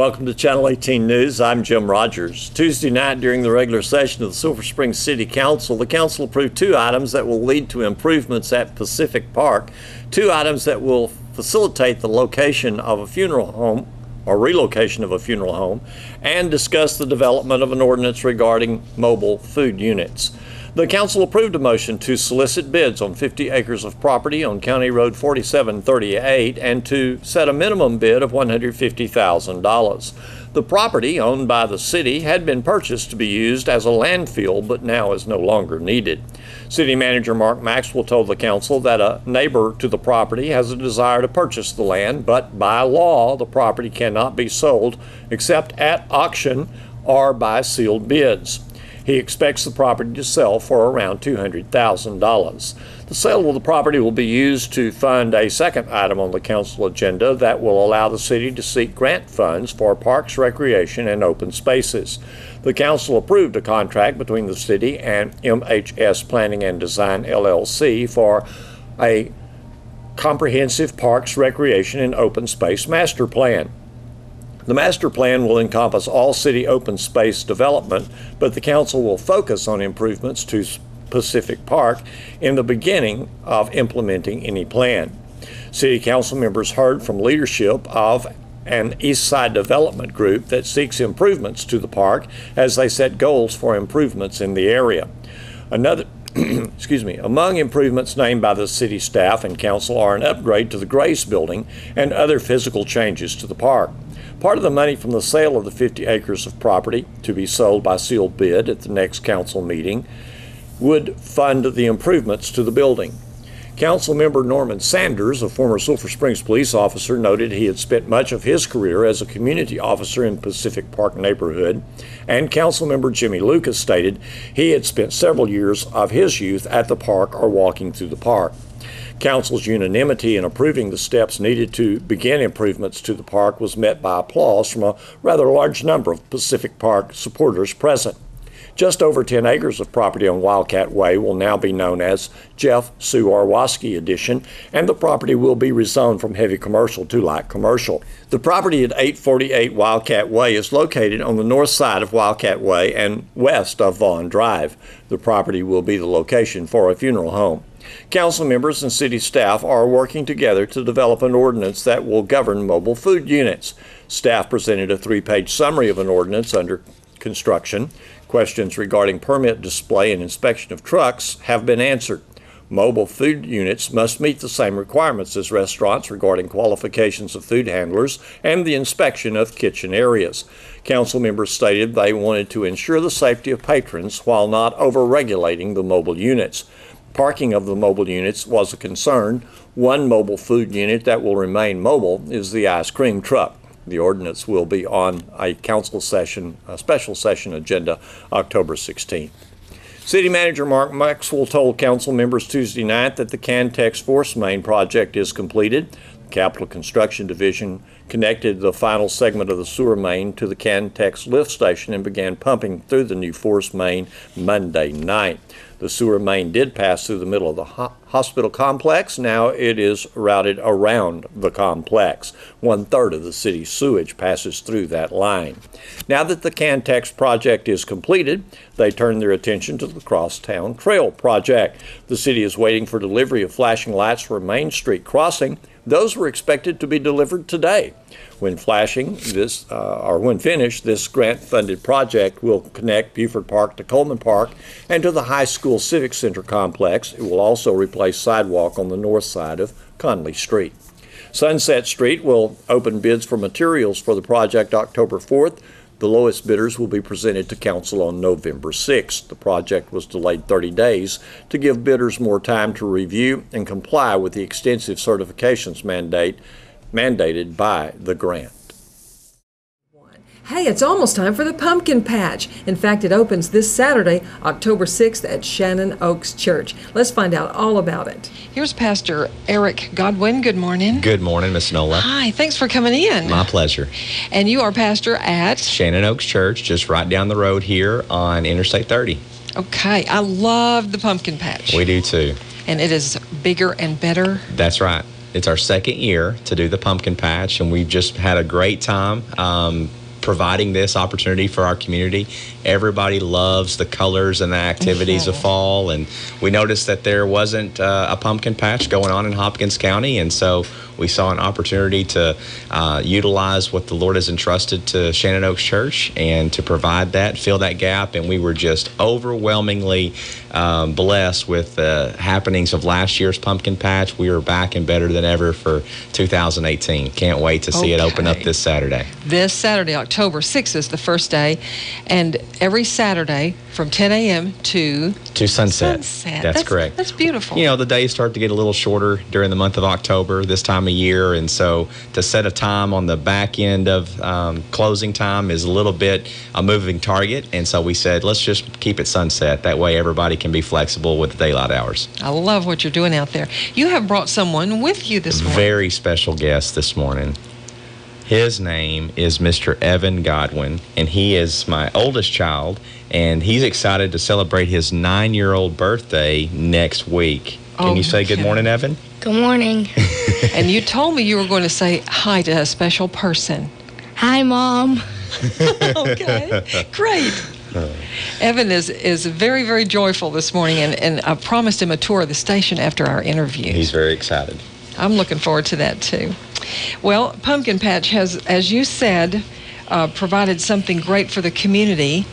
Welcome to Channel 18 News. I'm Jim Rogers. Tuesday night during the regular session of the Sulphur Springs City Council, the council approved two items that will lead to improvements at Pacific Park, two items that will facilitate the location of a funeral home or relocation of a funeral home, and discuss the development of an ordinance regarding mobile food units. The council approved a motion to solicit bids on 50 acres of property on County Road 4738 and to set a minimum bid of $150,000. The property owned by the city had been purchased to be used as a landfill, but now is no longer needed. City Manager Mark Maxwell told the council that a neighbor to the property has a desire to purchase the land, but by law the property cannot be sold except at auction or by sealed bids. He expects the property to sell for around $200,000. The sale of the property will be used to fund a second item on the council agenda that will allow the city to seek grant funds for parks, recreation, and open spaces. The council approved a contract between the city and MHS Planning and Design LLC for a comprehensive parks, recreation, and open space master plan. The master plan will encompass all city open space development, but the council will focus on improvements to Pacific Park in the beginning of implementing any plan. City council members heard from leadership of an East Side development group that seeks improvements to the park as they set goals for improvements in the area. Among improvements named by the city staff and council are an upgrade to the Grace building and other physical changes to the park. Part of the money from the sale of the 50 acres of property to be sold by sealed bid at the next council meeting would fund the improvements to the building. Council member Norman Sanders, a former Sulphur Springs police officer, noted he had spent much of his career as a community officer in Pacific Park neighborhood, and council member Jimmy Lucas stated he had spent several years of his youth at the park or walking through the park. Council's unanimity in approving the steps needed to begin improvements to the park was met by applause from a rather large number of Pacific Park supporters present. Just over 10 acres of property on Wildcat Way will now be known as Jeff Sue Arwaski Edition, and the property will be rezoned from heavy commercial to light commercial. The property at 848 Wildcat Way is located on the north side of Wildcat Way and west of Vaughn Drive. The property will be the location for a funeral home. Council members and city staff are working together to develop an ordinance that will govern mobile food units. Staff presented a 3-page summary of an ordinance under construction. Questions regarding permit display and inspection of trucks have been answered. Mobile food units must meet the same requirements as restaurants regarding qualifications of food handlers and the inspection of kitchen areas. Council members stated they wanted to ensure the safety of patrons while not over-regulating the mobile units. Parking of the mobile units was a concern. One mobile food unit that will remain mobile is the ice cream truck. The ordinance will be on a council session, a special session agenda, October 16th. City Manager Mark Maxwell told council members Tuesday night that the Cantex Force Main project is completed. The Capital Construction Division connected the final segment of the sewer main to the Cantex lift station and began pumping through the new force main Monday night. The sewer main did pass through the middle of the hospital complex. Now it is routed around the complex. 1/3 of the city's sewage passes through that line. Now that the Cantex project is completed, they turn their attention to the Crosstown Trail project. The city is waiting for delivery of flashing lights for Main Street crossing. Those were expected to be delivered today. When finished, this grant-funded project will connect Buford Park to Coleman Park and to the high school civic center complex. It will also replace sidewalk on the north side of Conley Street. Sunset Street will open bids for materials for the project October 4th. The lowest bidders will be presented to council on November 6th. The project was delayed 30 days to give bidders more time to review and comply with the extensive certifications mandated by the grant. Hey, it's almost time for the pumpkin patch. In fact, it opens this Saturday, October 6th at Shannon Oaks Church. Let's find out all about it. Here's Pastor Eric Godwin. Good morning. Good morning, Miss Nola. Hi, thanks for coming in. My pleasure. And you are pastor at? Shannon Oaks Church, just right down the road here on Interstate 30. Okay, I love the pumpkin patch. We do too. And it is bigger and better. That's right. it's our second year to do the pumpkin patch, and we've just had a great time providing this opportunity for our community. Everybody loves the colors and the activities of fall, and we noticed that there wasn't a pumpkin patch going on in Hopkins County, and so we saw an opportunity to utilize what the Lord has entrusted to Shannon Oaks Church and to provide that, fill that gap, and we were just overwhelmingly blessed with the happenings of last year's pumpkin patch. We are back and better than ever for 2018. Can't wait to see it open up this Saturday. This Saturday, October 6th is the first day, and every Saturday from 10 a.m. to sunset. That's correct. That's beautiful. You know, the days start to get a little shorter during the month of October this time of year, and so to set a time on the back end of closing time is a little bit a moving target, and so we said, let's just keep it sunset. That way everybody can be flexible with the daylight hours. I love what you're doing out there. You have brought someone with you this morning. Very special guest this morning. His name is Mr. Evan Godwin, and he is my oldest child, and he's excited to celebrate his 9-year-old birthday next week. Can you say good morning, Evan? Good morning. And you told me you were going to say hi to a special person. Hi, Mom. Okay, great. Evan is very, very joyful this morning, and I promised him a tour of the station after our interview. He's very excited. I'm looking forward to that, too. Well, Pumpkin Patch has, as you said, provided something great for the community.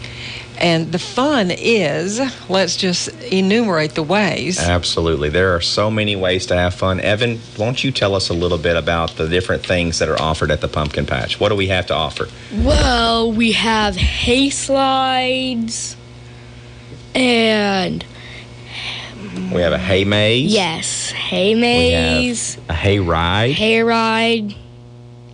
And the fun is, let's just enumerate the ways. Absolutely. There are so many ways to have fun. Evan, won't you tell us a little bit about the different things that are offered at the Pumpkin Patch? What do we have to offer? Well, we have hay slides and... We have a hay maze. Yes, hay maze. We have a hay ride. Hay ride.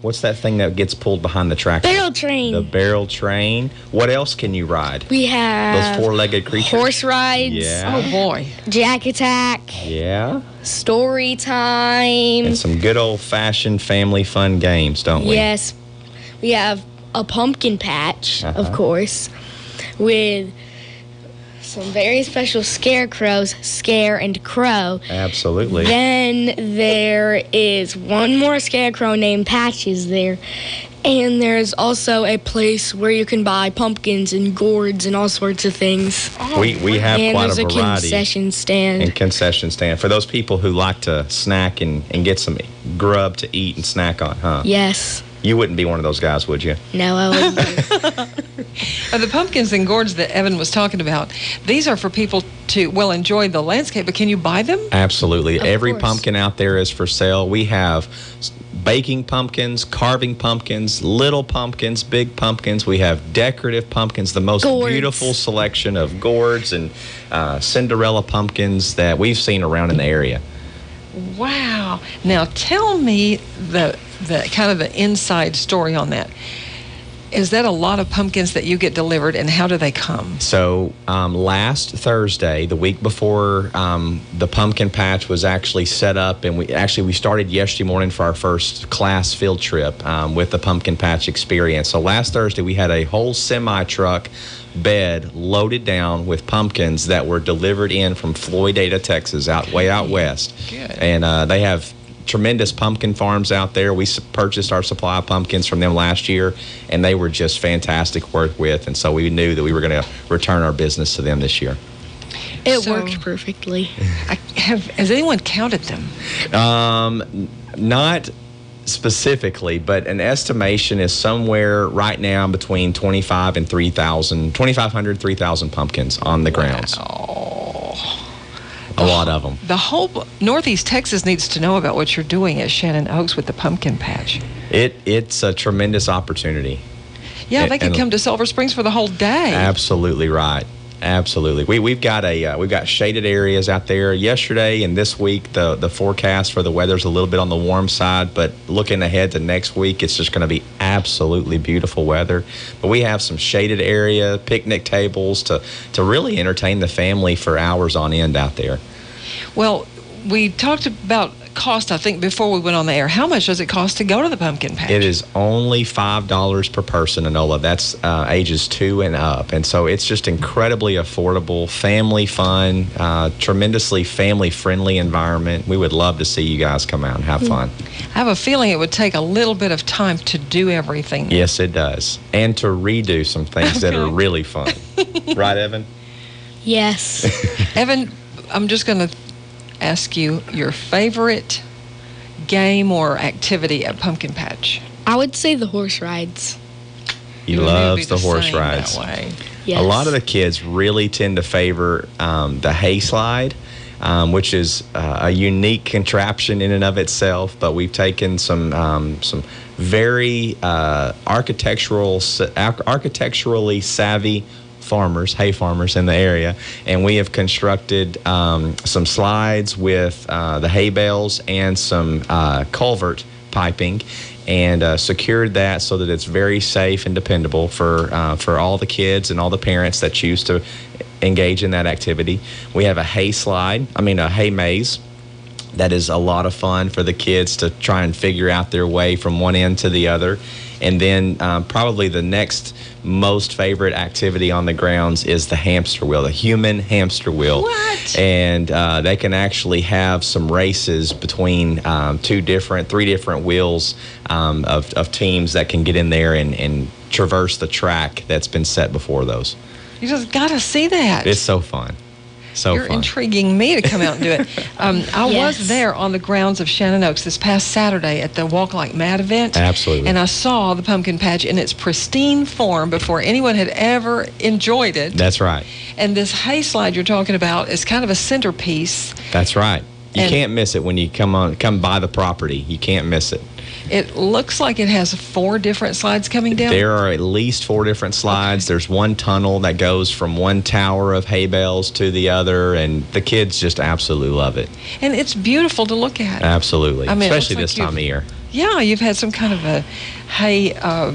What's that thing that gets pulled behind the tractor? Barrel train. The barrel train. What else can you ride? We have... Those four-legged creatures. Horse rides. Yeah. Oh, boy. Jack attack. Yeah. Story time. And some good old-fashioned family fun games, don't we? Yes. We have a pumpkin patch, of course, with some very special scarecrows, Scare and Crow. Absolutely. Then there is one more scarecrow named Patches there. And there's also a place where you can buy pumpkins and gourds and all sorts of things. We have and quite a there's a variety. concession stand. And concession stand. For those people who like to snack and get some grub to eat and snack on, huh? Yes. You wouldn't be one of those guys, would you? No, I wouldn't. The pumpkins and gourds that Evan was talking about, these are for people to, well, enjoy the landscape, but can you buy them? Absolutely. Every course. pumpkin out there is for sale. We have baking pumpkins, carving pumpkins, little pumpkins, big pumpkins. We have decorative pumpkins, the most Gourds. beautiful selection of gourds and Cinderella pumpkins that we've seen around in the area. Wow. Now tell me the kind of the inside story on that. Is that a lot of pumpkins that you get delivered, and how do they come? So last Thursday, the week before the pumpkin patch was actually set up, and we started yesterday morning for our first class field trip with the pumpkin patch experience. So last Thursday, we had a whole semi-truck bed loaded down with pumpkins that were delivered in from Floydada, Texas, way out west. Good. And they have tremendous pumpkin farms out there. We purchased our supply of pumpkins from them last year, and they were just fantastic to work with, and so we knew that we were going to return our business to them this year. It So- worked perfectly. Has anyone counted them? Not specifically, but an estimation is somewhere right now between 2,500, 3,000 pumpkins on the grounds. A lot of them. The whole Northeast Texas needs to know about what you're doing at Shannon Oaks with the pumpkin patch. It's a tremendous opportunity. Yeah, they could And- come to Sulphur Springs for the whole day. Absolutely right. Absolutely. We've got shaded areas out there. Yesterday and this week, the forecast for the weather's a little bit on the warm side, but looking ahead to next week, it's just going to be absolutely beautiful weather. But we have some shaded area, picnic tables to really entertain the family for hours on end out there. Well, we talked about cost, I think, before we went on the air. How much does it cost to go to the pumpkin patch? It is only $5 per person, Enola. That's ages 2 and up. And so it's just incredibly affordable, family fun, tremendously family-friendly environment. We would love to see you guys come out and have fun. I have a feeling it would take a little bit of time to do everything. Yes, it does. And to redo some things that are really fun. Right, Evan? Yes. Evan, I'm just going to ask you your favorite game or activity at Pumpkin Patch. I would say the horse rides. He You and me would loves be the horse same rides. That way. Yes. A lot of the kids really tend to favor the hay slide, which is a unique contraption in and of itself. But we've taken some very architecturally savvy hay farmers in the area, and we have constructed some slides with the hay bales and some culvert piping, and secured that so that it's very safe and dependable for all the kids and all the parents that choose to engage in that activity. We have a hay maze that is a lot of fun for the kids to try and figure out their way from one end to the other. And then probably the next most favorite activity on the grounds is the hamster wheel, the human hamster wheel. What? And they can actually have some races between three different wheels of teams that can get in there and traverse the track that's been set before those. You just got to see that. It's so fun. So You're fun. intriguing me to come out and do it. I Yes. was there on the grounds of Shannon Oaks this past Saturday at the Walk Like Mad event. Absolutely. And I saw the pumpkin patch in its pristine form before anyone had ever enjoyed it. That's right. And this hay slide you're talking about is kind of a centerpiece. That's right. You And- can't miss it when you come by the property. You can't miss it. It looks like it has 4 different slides coming down. There are at least 4 different slides. There's one tunnel that goes from one tower of hay bales to the other, and the kids just absolutely love it. And it's beautiful to look at. Absolutely. I mean, it especially looks this like time of year. Yeah, you've had some kind of a hay, a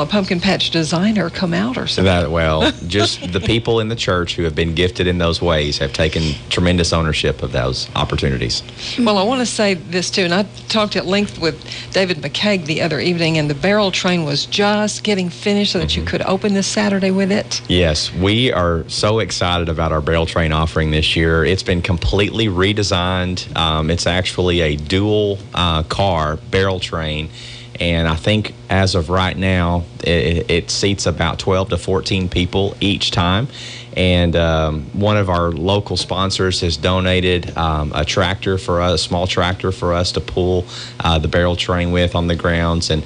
pumpkin patch designer come out or something. Just the people in the church who have been gifted in those ways have taken tremendous ownership of those opportunities. Well, I want to say this too, and I talked at length with David McCaig the other evening, and the barrel train was just getting finished so that you could open this Saturday with it. Yes, we are so excited about our barrel train offering this year. It's been completely redesigned. It's actually a dual car barrel train. And I think as of right now, it seats about 12 to 14 people each time. And one of our local sponsors has donated a tractor for us, a small tractor for us to pull the barrel train with on the grounds. And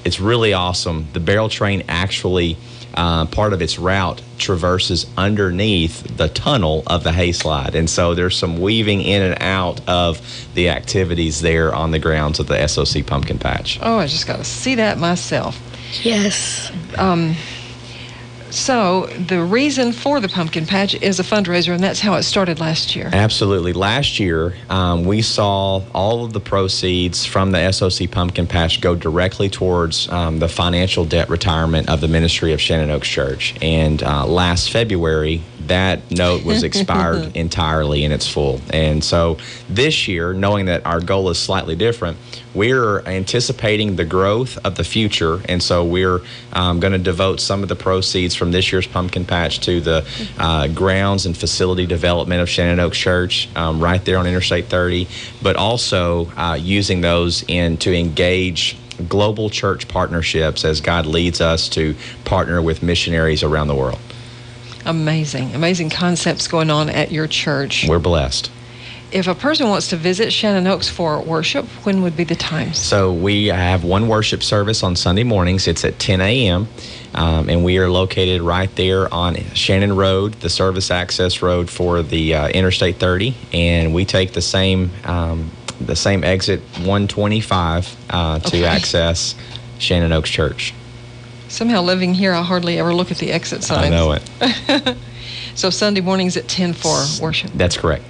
it's really awesome. The barrel train actually, part of its route traverses underneath the tunnel of the hay slide. And so there's some weaving in and out of the activities there on the grounds of the SOC Pumpkin Patch. Oh, I just got to see that myself. Yes. So the reason for the pumpkin patch is a fundraiser, and that's how it started last year. Absolutely. Last year, we saw all of the proceeds from the SOC Pumpkin Patch go directly towards the financial debt retirement of the ministry of Shannon Oaks Church. And last February, that note was expired entirely in its full. And so this year, knowing that our goal is slightly different, we're anticipating the growth of the future. And so we're going to devote some of the proceeds from this year's pumpkin patch to the grounds and facility development of Shannon Oaks Church right there on Interstate 30, but also using those to engage global church partnerships as God leads us to partner with missionaries around the world. Amazing concepts going on at your church. We're blessed. If a person wants to visit Shannon Oaks for worship, when would be the times? So we have one worship service on Sunday mornings. It's at 10 a.m. And we are located right there on Shannon Road, the service access road for the Interstate 30. And we take the same exit 125 to access Shannon Oaks Church. Somehow living here, I hardly ever look at the exit signs. I know it. So Sunday mornings at 10 for worship. That's correct.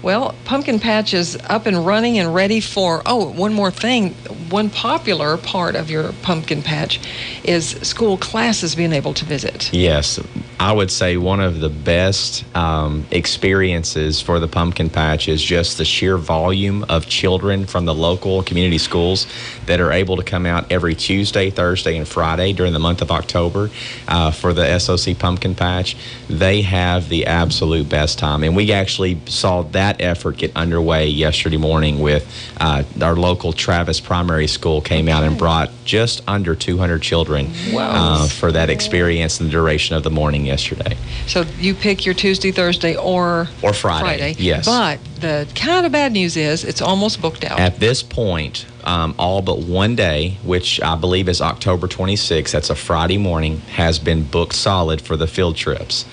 Well, Pumpkin Patch is up and running and ready for, one more thing. One popular part of your Pumpkin Patch is school classes being able to visit. Yes, I would say one of the best experiences for the Pumpkin Patch is just the sheer volume of children from the local community schools that are able to come out every Tuesday, Thursday, and Friday during the month of October for the SOC Pumpkin Patch. They have the absolute best time, and we actually saw that effort get underway yesterday morning with our local Travis Primary School came out and brought just under 200 children for that experience in the duration of the morning yesterday. So you pick your Tuesday, Thursday, or Friday. Yes. But the kind of bad news is it's almost booked out. At this point, all but one day, which I believe is October 26th, that's a Friday morning, has been booked solid for the field trips.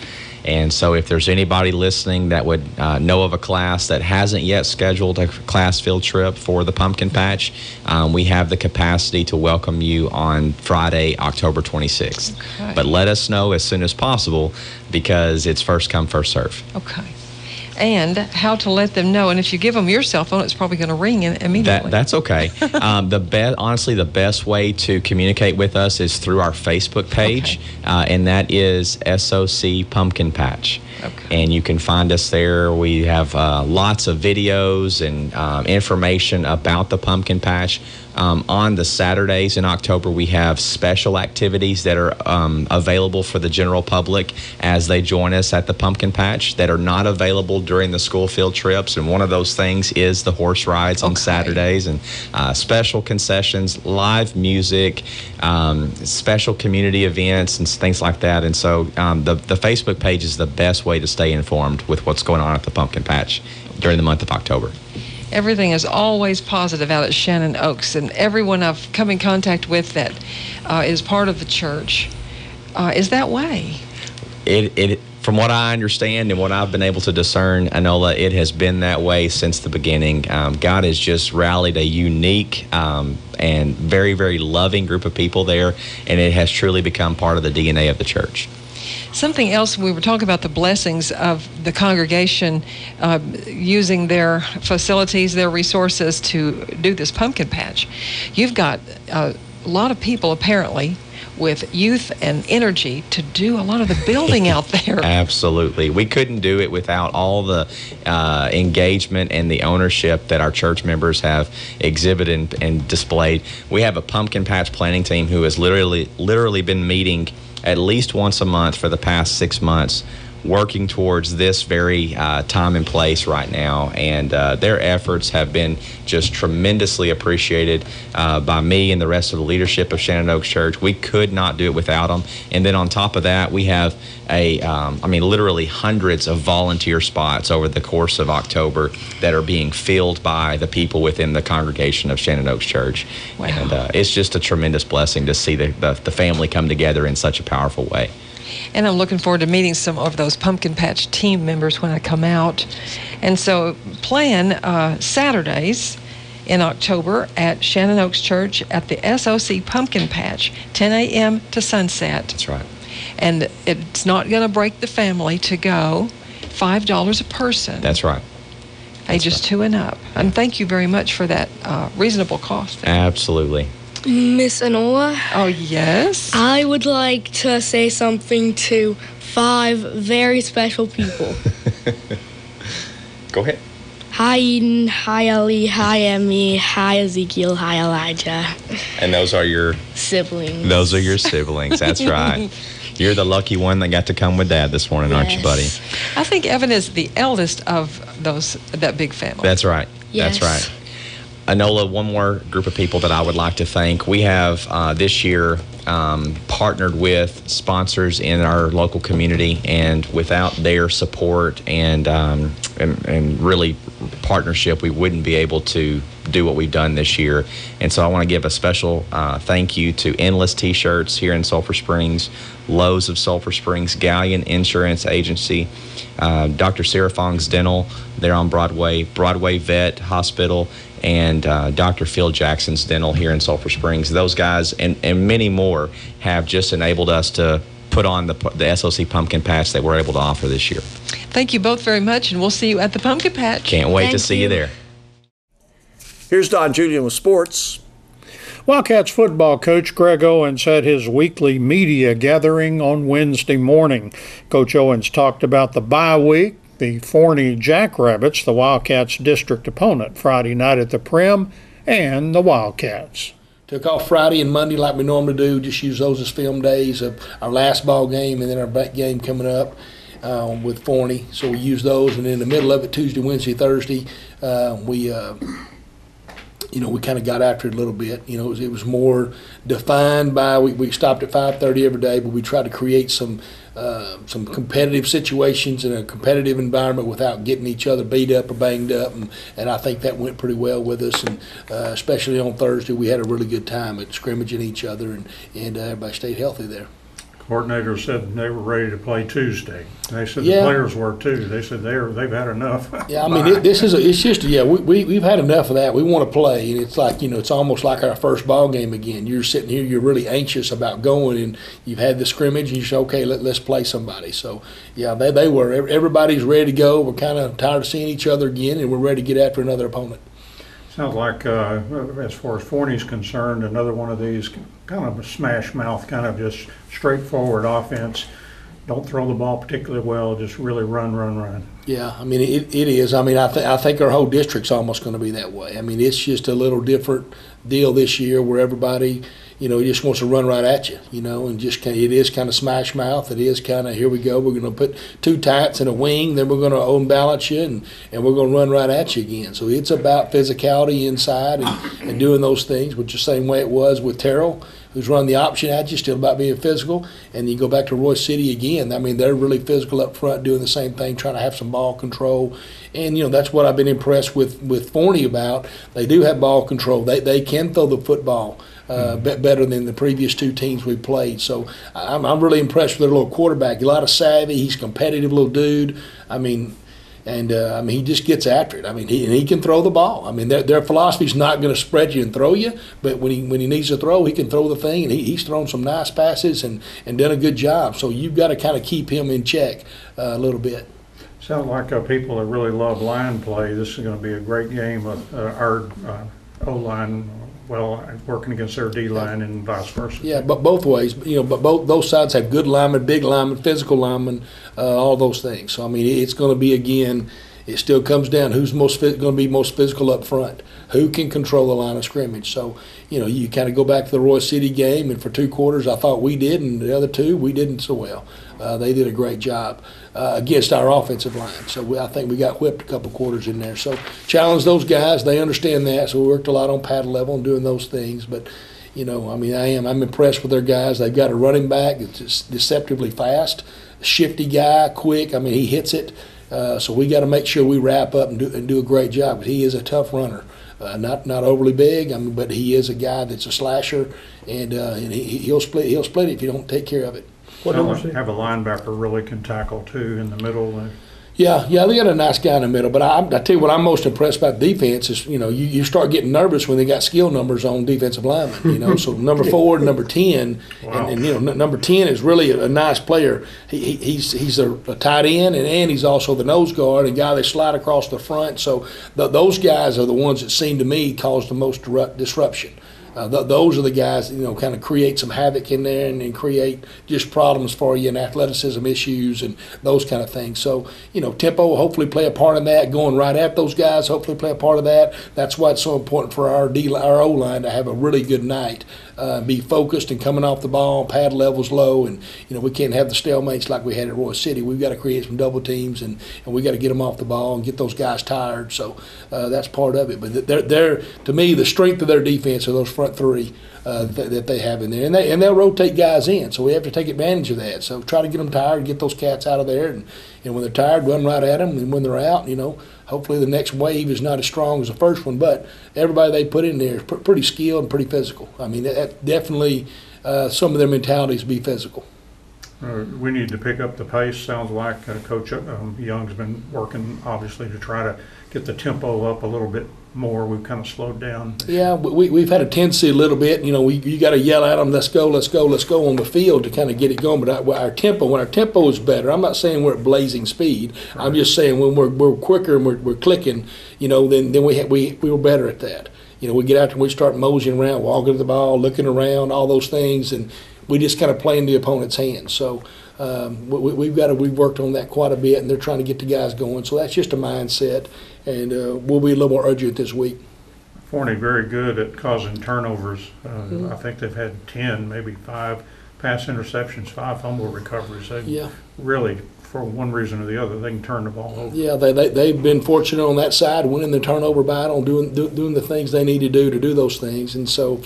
And so if there's anybody listening that would know of a class that hasn't yet scheduled a class field trip for the Pumpkin Patch, we have the capacity to welcome you on Friday, October 26th. Okay. But let us know as soon as possible because it's first come, first serve. Okay. And how to let them know. And if you give them your cell phone, it's probably going to ring immediately. That's okay. Honestly, the best way to communicate with us is through our Facebook page, and that is SOC Pumpkin Patch. Okay. And you can find us there. We have lots of videos and information about the Pumpkin Patch. On the Saturdays in October, we have special activities that are available for the general public as they join us at the Pumpkin Patch that are not available during the school field trips. And one of those things is the horse rides on Saturdays and special concessions, live music, special community events and things like that. And so the Facebook page is the best way to stay informed with what's going on at the Pumpkin Patch during the month of October. Everything is always positive out at Shannon Oaks, and everyone I've come in contact with that is part of the church is that way. It from what I understand and what I've been able to discern, Enola, it has been that way since the beginning. God has just rallied a unique and very, very loving group of people there, and it has truly become part of the DNA of the church. Something else, we were talking about the blessings of the congregation using their facilities, their resources to do this Pumpkin Patch. You've got a lot of people apparently with youth and energy to do a lot of the building out there. Absolutely. We couldn't do it without all the engagement and the ownership that our church members have exhibited and displayed. We have a Pumpkin Patch planning team who has literally been meeting at least once a month for the past 6 months, working towards this very time and place right now. And their efforts have been just tremendously appreciated by me and the rest of the leadership of Shannon Oaks Church. We could not do it without them. And then on top of that, we have literally hundreds of volunteer spots over the course of October that are being filled by the people within the congregation of Shannon Oaks Church. Wow. And it's just a tremendous blessing to see the family come together in such a powerful way. And I'm looking forward to meeting some of those Pumpkin Patch team members when I come out. And so plan Saturdays in October at Shannon Oaks Church at the SOC Pumpkin Patch, 10 a.m. to sunset. That's right. And it's not going to break the family to go. $5 a person. That's right. Ages 2 and up. And thank you very much for that reasonable cost. Absolutely. Miss Enola? Oh, yes? I would like to say something to 5 very special people. Go ahead. Hi, Eden. Hi, Ellie. Hi, Emmy. Hi, Ezekiel. Hi, Elijah. And those are your siblings. Those are your siblings. That's right. You're the lucky one that got to come with Dad this morning, aren't you, buddy? I think Evan is the eldest of that big family. That's right. Yes. That's right. Enola, one more group of people that I would like to thank. We have this year partnered with sponsors in our local community, and without their support and really partnership, we wouldn't be able to do what we've done this year. And so I want to give a special thank you to Endless T-Shirts here in Sulphur Springs, Lowe's of Sulphur Springs, Galleon Insurance Agency, Dr. Sarah Fong's Dental, they're on Broadway Vet Hospital, and Dr. Phil Jackson's Dental here in Sulphur Springs. Those guys and many more have just enabled us to put on the SOC Pumpkin Patch that we're able to offer this year. Thank you both very much, and we'll see you at the Pumpkin Patch. Can't wait to see you there. Here's Don Julian with sports. Wildcats football coach Greg Owens had his weekly media gathering on Wednesday morning. Coach Owens talked about the bye week, the Forney Jackrabbits, the Wildcats' district opponent, Friday night at the Prim, and the Wildcats. Took off Friday and Monday like we normally do, just use those as film days of our last ball game and then our back game coming up with Forney. So we use those, and in the middle of it, Tuesday, Wednesday, Thursday, we kind of got after it a little bit. It was more defined by we stopped at 5:30 every day, but we tried to create some competitive situations in a competitive environment without getting each other beat up or banged up, and I think that went pretty well with us. And especially on Thursday, we had a really good time at scrimmaging each other, and everybody stayed healthy there. Coordinator said they were ready to play Tuesday. They said the players were too. They said they've had enough. Yeah, I mean we've had enough of that. We want to play, and it's like it's almost like our first ball game again. You're sitting here, you're really anxious about going, and you've had the scrimmage, and you say, okay, let's play somebody. So yeah, they were. Everybody's ready to go. We're kind of tired of seeing each other again, and we're ready to get after another opponent. Sounds like, as far as Forney's concerned, another one of these kind of a smash mouth, kind of just straightforward offense. Don't throw the ball particularly well, just really run. Yeah, I mean, it is. I mean, I think our whole district's almost going to be that way. I mean, it's just a little different deal this year where everybody, just wants to run right at you, and it is kind of smash mouth. It is kind of, here we go, we're going to put two tights and a wing, then we're going to unbalance you, and we're going to run right at you again. So it's about physicality inside and doing those things, which is the same way it was with Terrell, who's running the option at you, still about being physical. And you go back to Royce City again. I mean, they're really physical up front, doing the same thing, trying to have some ball control. And, that's what I've been impressed with Forney about. They do have ball control. They can throw the football better than the previous two teams we played. So I'm really impressed with their little quarterback. A lot of savvy. He's a competitive little dude. He just gets after it. I mean, he can throw the ball. I mean, their philosophy is not going to spread you and throw you, but when he needs to throw, he can throw the thing, and he's thrown some nice passes and done a good job. So you've got to kind of keep him in check a little bit. Sound like people that really love line play. This is going to be a great game with our O-line working against their D-line and vice versa. Yeah, but both ways. But those sides have good linemen, big linemen, physical linemen, all those things. So, I mean, it's going to be, again, it still comes down who's going to be most physical up front, who can control the line of scrimmage. So, you kind of go back to the Royce City game, and for 2 quarters I thought we did, and the other 2 we didn't so well. They did a great job against our offensive line. So I think we got whipped a couple quarters in there. So challenge those guys. They understand that. So we worked a lot on paddle level and doing those things. But, I'm impressed with their guys. They've got a running back that's deceptively fast, shifty guy, quick. I mean, he hits it. So we got to make sure we wrap up and do a great job. But he is a tough runner. Not overly big, but he is a guy that's a slasher, and he'll split it if you don't take care of it. Have a linebacker really can tackle too in the middle. Yeah, they got a nice guy in the middle. But I tell you what I'm most impressed about defense is, you start getting nervous when they got skill numbers on defensive linemen. So number 4 and number 10, wow. and number 10 is really a nice player. He's a tight end, and he's also the nose guard, a guy they slide across the front. So those guys are the ones that seem to me cause the most disruption. Those are the guys, kind of create some havoc in there and create just problems for you and athleticism issues and those kind of things. So, tempo will hopefully play a part in that. Going right at those guys hopefully play a part of that. That's why it's so important for our O-line to have a really good night. Be focused and coming off the ball, pad levels low, and we can't have the stalemates like we had at Royce City. We've got to create some double teams, and we got to get them off the ball and get those guys tired. So that's part of it. But they're to me, the strength of their defense are those front 3 that they have in there, and they'll rotate guys in. So we have to take advantage of that. So try to get them tired, get those cats out of there, and when they're tired, run right at them. And when they're out, hopefully the next wave is not as strong as the first one, but everybody they put in there is pretty skilled and pretty physical. I mean, that definitely some of their mentalities be physical. We need to pick up the pace. Sounds like Coach Young's been working, obviously, to try to get the tempo up a little bit more. We've kind of slowed down. Yeah, we've had a tendency a little bit. You got to yell at them, let's go, let's go, let's go on the field to kind of get it going. But when our tempo is better, I'm not saying we're at blazing speed. Right. I'm just saying when we're quicker and we're clicking, then we were better at that. We get out there and we start moseying around, walking to the ball, looking around, all those things, and we just kind of play in the opponent's hands. So we've worked on that quite a bit, and they're trying to get the guys going. So that's just a mindset, and we'll be a little more urgent this week. Forney very good at causing turnovers. I think they've had 10, maybe 5 pass interceptions, 5 fumble recoveries. They've really, for one reason or the other, they can turn the ball over. Yeah, they've been fortunate on that side, winning the turnover battle, doing the things they need to do those things, and so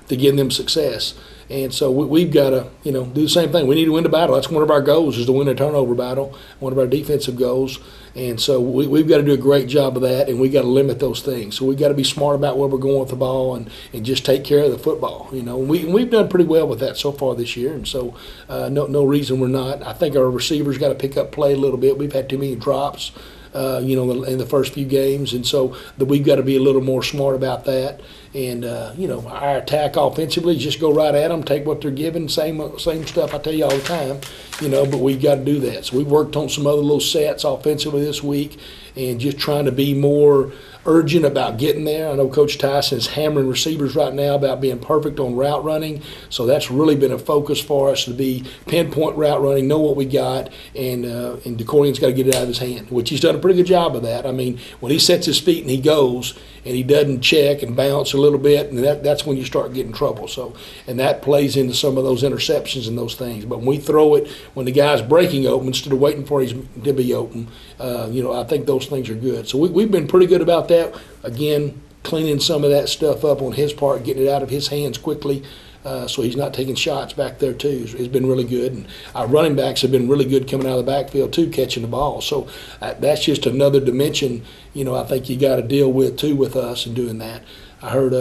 to give them success. And so we've got to, do the same thing. We need to win the battle. That's one of our goals, is to win a turnover battle, one of our defensive goals. And so we've got to do a great job of that, and we've got to limit those things. So we've got to be smart about where we're going with the ball and just take care of the football. We've done pretty well with that so far this year, and so no reason we're not. I think our receivers got to pick up play a little bit. We've had too many drops, in the first few games, and so we've got to be a little more smart about that. And our attack offensively, just go right at them, take what they're given, same stuff I tell you all the time, but we've got to do that. So we worked on some other little sets offensively this week, and just trying to be more urgent about getting there. I know Coach Tyson is hammering receivers right now about being perfect on route running, so that's really been a focus for us, to be pinpoint route running, know what we got, and DeCorion's got to get it out of his hand, which he's done a pretty good job of that. I mean, when he sets his feet and he goes, and he doesn't check and bounce a little bit, and that's when you start getting trouble. So, and that plays into some of those interceptions and those things. But when we throw it, when the guy's breaking open instead of waiting for him to be open, I think those things are good. So we've been pretty good about that. Again, cleaning some of that stuff up on his part, getting it out of his hands quickly, so he's not taking shots back there too. It's been really good. And our running backs have been really good coming out of the backfield too, catching the ball. So that's just another dimension, I think you got to deal with too with us and doing that. I heard,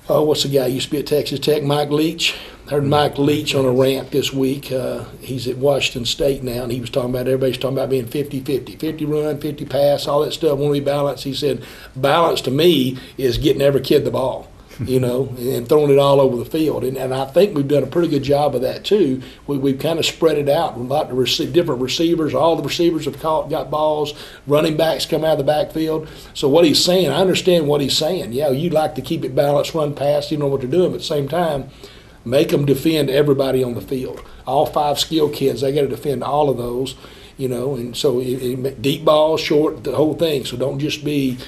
what's the guy who used to be at Texas Tech, Mike Leach? I heard Mike Leach on a rant this week. He's at Washington State now, and he was talking about, everybody's talking about being 50-50, 50 run, 50 pass, all that stuff, want to be balanced. He said, balance to me is getting every kid the ball. And throwing it all over the field. And I think we've done a pretty good job of that too. We've kind of spread it out. A lot of different receivers. All the receivers have got balls. Running backs come out of the backfield. So what he's saying, I understand what he's saying. Yeah, you'd like to keep it balanced, run past, you know what they're doing, but at the same time, make them defend everybody on the field. All 5 skill kids, they got to defend all of those. And so deep ball, short, the whole thing. So don't just be,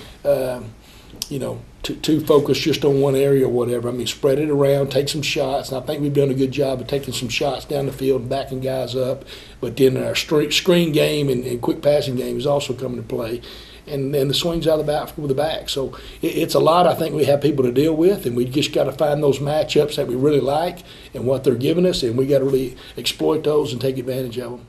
too focused just on one area or whatever. I mean, spread it around, take some shots. And I think we've done a good job of taking some shots down the field and backing guys up. But then our screen game and quick passing game is also coming to play. And the swings out of the back with the back. So it's a lot I think we have people to deal with, and we just got to find those matchups that we really like and what they're giving us, and we got to really exploit those and take advantage of them.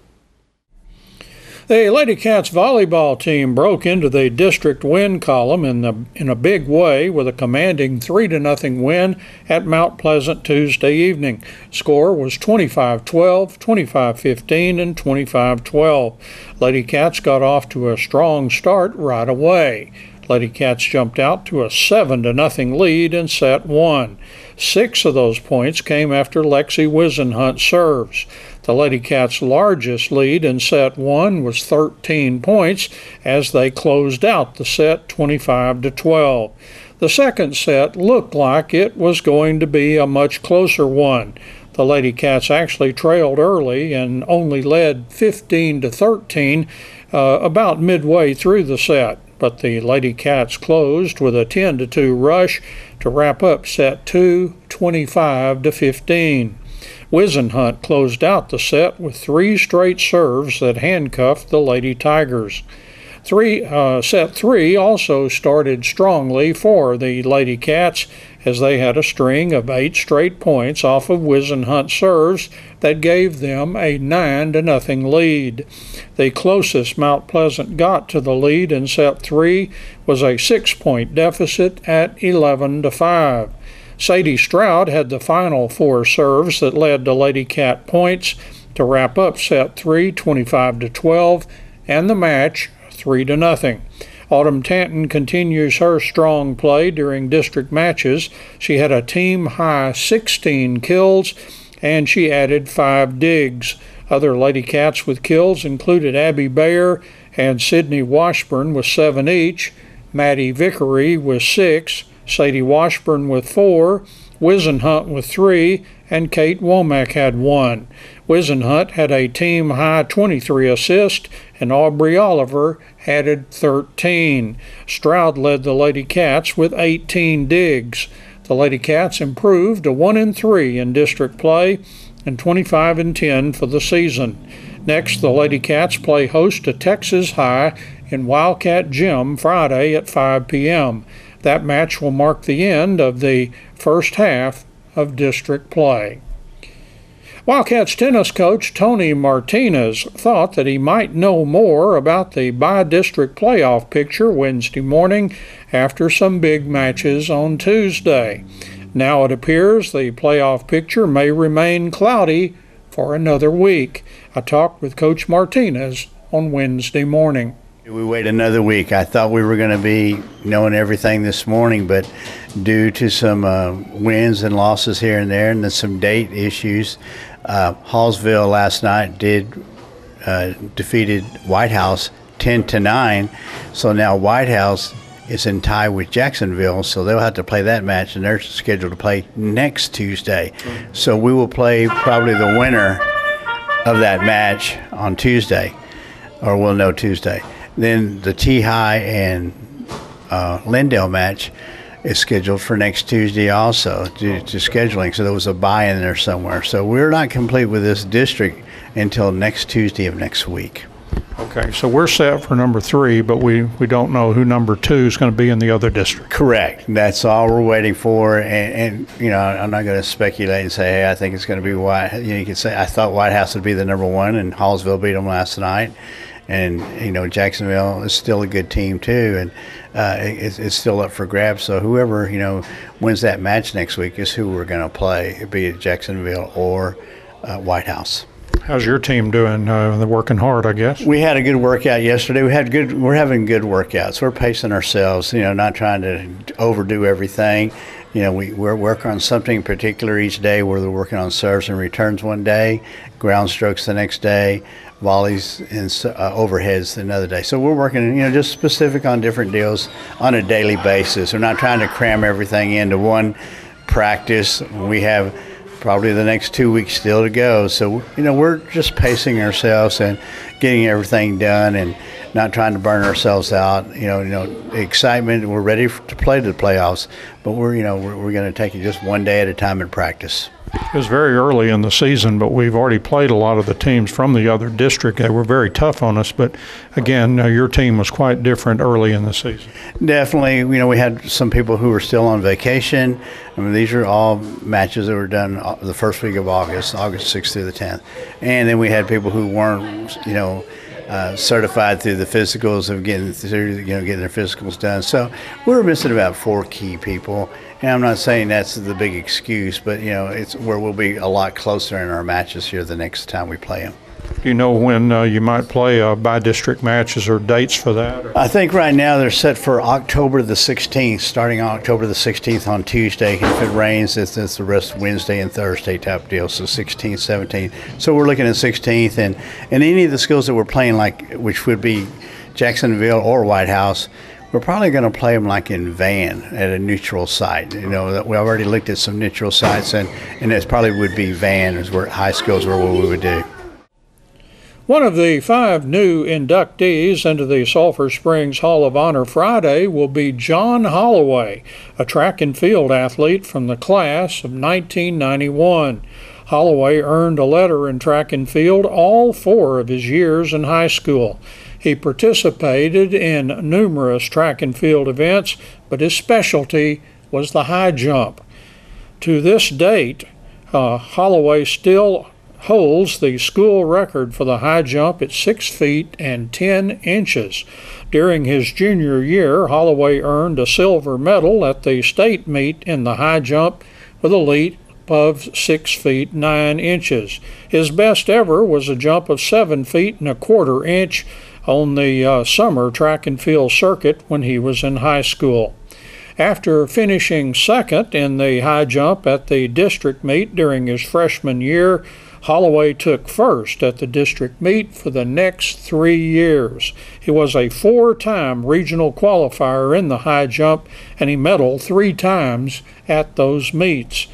The Lady Cats volleyball team broke into the district win column in a big way with a commanding 3-0 win at Mount Pleasant Tuesday evening. Score was 25-12, 25-15, and 25-12. Lady Cats got off to a strong start right away. Lady Cats jumped out to a 7-0 lead in set 1. 6 of those points came after Lexi Wisenhunt serves. The Lady Cats' largest lead in set 1 was 13 points as they closed out the set 25-12. The second set looked like it was going to be a much closer one. The Lady Cats actually trailed early and only led 15-13 about midway through the set. But the Lady Cats closed with a 10-2 rush to wrap up set 2, 25-15. Wisenhunt closed out the set with 3 straight serves that handcuffed the Lady Tigers. Set 3 also started strongly for the Lady Cats as they had a string of 8 straight points off of Wisenhunt serves that gave them a 9-0 lead. The closest Mount Pleasant got to the lead in set 3 was a 6-point deficit at 11-5. Sadie Stroud had the final 4 serves that led to Lady Cat points, to wrap up set 3, 25-12, and the match 3-0. Autumn Tanton continues her strong play during district matches. She had a team-high 16 kills, and she added 5 digs. Other Lady Cats with kills included Abby Bayer and Sydney Washburn with 7 each, Maddie Vickery with 6, Sadie Washburn with 4, Wisenhunt with 3, and Kate Womack had 1. Wisenhunt had a team-high 23 assists, and Aubrey Oliver added 13. Stroud led the Lady Cats with 18 digs. The Lady Cats improved to 1-3 in district play and 25-10 for the season. Next, the Lady Cats play host to Texas High in Wildcat Gym Friday at 5 p.m. That match will mark the end of the first half of district play. Wildcats tennis coach Tony Martinez thought that he might know more about the by-district playoff picture Wednesday morning after some big matches on Tuesday. Now it appears the playoff picture may remain cloudy for another week. I talked with Coach Martinez on Wednesday morning. We wait another week. I thought we were going to be knowing everything this morning, but due to some wins and losses here and there and then some date issues, Hallsville last night defeated White House 10-9. So now White House is in tie with Jacksonville, so they'll have to play that match, and they're scheduled to play next Tuesday. So we will play probably the winner of that match on Tuesday, or we'll know Tuesday. Then the T-High and Lindale match is scheduled for next Tuesday also due to scheduling. So there was a bye in there somewhere. So we're not complete with this district until next Tuesday of next week. Okay, so we're set for number 3, but we don't know who number 2 is going to be in the other district. Correct. That's all we're waiting for. And you know, I'm not going to speculate and say, hey, I think it's going to be White. You know, you can say I thought White House would be the number 1, and Hallsville beat them last night. And, you know, Jacksonville is still a good team, too, and it's still up for grabs. So whoever, you know, wins that match next week is who we're going to play, be it Jacksonville or White House. How's your team doing? They're working hard, I guess. We had a good workout yesterday. We're having good workouts. We're pacing ourselves, you know, not trying to overdo everything. You know, we're working on something particular each day, where they're working on serves and returns one day, ground strokes the next day, volleys and overheads another day. So we're working, you know, just specific on different deals on a daily basis. We're not trying to cram everything into one practice. We have probably the next 2 weeks still to go. So, you know, we're just pacing ourselves and getting everything done and not trying to burn ourselves out. You know, excitement, we're ready to play the playoffs, but we're going to take it just one day at a time in practice. It was very early in the season, but we've already played a lot of the teams from the other district. They were very tough on us, but again, your team was quite different early in the season. Definitely. You know, we had some people who were still on vacation. I mean, these are all matches that were done the first week of August 6th through the 10th. And then we had people who weren't, you know, certified through the physicals of getting their physicals done. So we were missing about 4 key people. And I'm not saying that's the big excuse, but, you know, it's where we'll be a lot closer in our matches here the next time we play them. Do you know when you might play by-district matches or dates for that? Or? I think right now they're set for October the 16th, starting on October the 16th on Tuesday. If it rains, it's the rest Wednesday and Thursday type deal, so 16th, 17th. So we're looking at 16th, and any of the schools that we're playing, like which would be Jacksonville or White House, we're probably going to play them like in Van at a neutral site. You know, we already looked at some neutral sites, and it probably would be Van is where high schools were what we would do. One of the 5 new inductees into the Sulphur Springs Hall of Honor Friday will be John Holloway, a track and field athlete from the class of 1991. Holloway earned a letter in track and field all 4 of his years in high school. He participated in numerous track and field events, but his specialty was the high jump. To this date, Holloway still holds the school record for the high jump at 6 feet and 10 inches. During his junior year, Holloway earned a silver medal at the state meet in the high jump with elite jump of 6 feet 9 inches. His best ever was a jump of 7 feet and a quarter inch on the summer track and field circuit when he was in high school. After finishing second in the high jump at the district meet during his freshman year, Holloway took first at the district meet for the next 3 years. He was a 4-time regional qualifier in the high jump, and he medaled 3 times at those meets.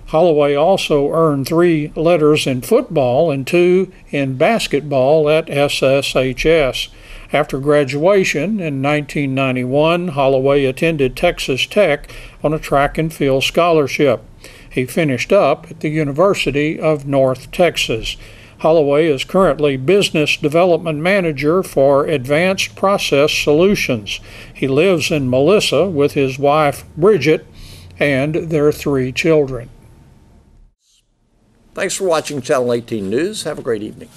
Holloway also earned 3 letters in football and 2 in basketball at SSHS. After graduation in 1991, Holloway attended Texas Tech on a track and field scholarship. He finished up at the University of North Texas. Holloway is currently Business Development Manager for Advanced Process Solutions. He lives in Melissa with his wife, Bridget, and their 3 children. Thanks for watching Channel 18 News. Have a great evening.